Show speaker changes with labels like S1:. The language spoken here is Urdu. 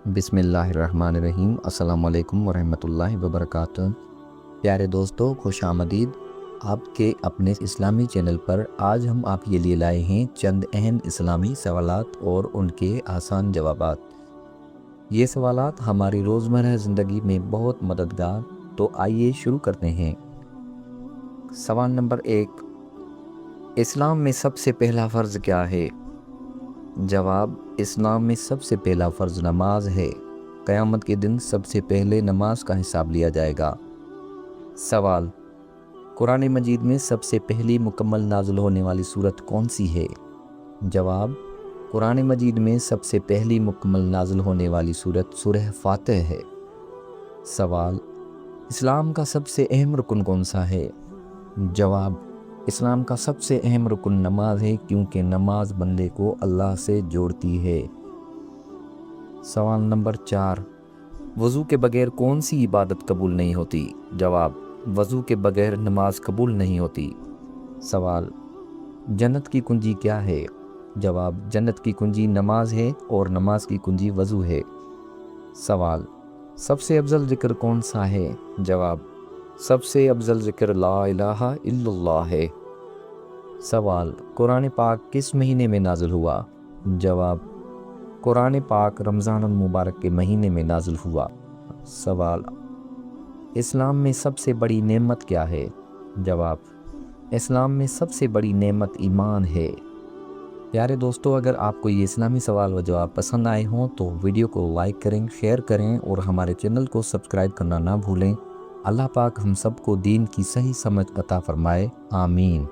S1: بسم اللہ الرحمن الرحیم۔ السلام علیکم ورحمۃ اللہ وبرکاتہ۔ پیارے دوستو، خوش آمدید آپ کے اپنے اسلامی چینل پر۔ آج ہم آپ کے لیے لائے ہیں چند اہم اسلامی سوالات اور ان کے آسان جوابات۔ یہ سوالات ہماری روزمرہ زندگی میں بہت مددگار، تو آئیے شروع کرتے ہیں۔ سوال نمبر 1، اسلام میں سب سے پہلا فرض کیا ہے؟ جواب، اسلام میں سب سے پہلا فرض نماز ہے۔ قیامت کے دن سب سے پہلے نماز کا حساب لیا جائے گا۔ سوال، قرآن مجید میں سب سے پہلی مکمل نازل ہونے والی سورت کون سی ہے؟ جواب، قرآن مجید میں سب سے پہلی مکمل نازل ہونے والی سورت سورہ فاتح ہے۔ سوال، اسلام کا سب سے اہم رکن کون سا ہے؟ جواب، اسلام کا سب سے اہم رکن نماز ہے، کیونکہ نماز بندے کو اللہ سے جوڑتی ہے۔ سوال نمبر 4، وضو کے بغیر کون سی عبادت قبول نہیں ہوتی؟ جواب، وضو کے بغیر نماز قبول نہیں ہوتی۔ سوال، جنت کی کنجی کیا ہے؟ جواب، جنت کی کنجی نماز ہے اور نماز کی کنجی وضو ہے۔ سوال، سب سے افضل ذکر کون سا ہے؟ جواب، سب سے افضل ذکر لا الہ الا اللہ ہے۔ سوال، قرآن پاک کس مہینے میں نازل ہوا؟ جواب، قرآن پاک رمضان المبارک کے مہینے میں نازل ہوا۔ سوال، اسلام میں سب سے بڑی نعمت کیا ہے؟ جواب، اسلام میں سب سے بڑی نعمت ایمان ہے۔ پیارے دوستو، اگر آپ کو یہ اسلامی سوال و جواب پسند آئے ہوں تو ویڈیو کو لائک کریں، شیئر کریں اور ہمارے چینل کو سبسکرائب کرنا نہ بھولیں۔ اللہ پاک ہم سب کو دین کی صحیح سمجھ عطا فرمائے، آمین۔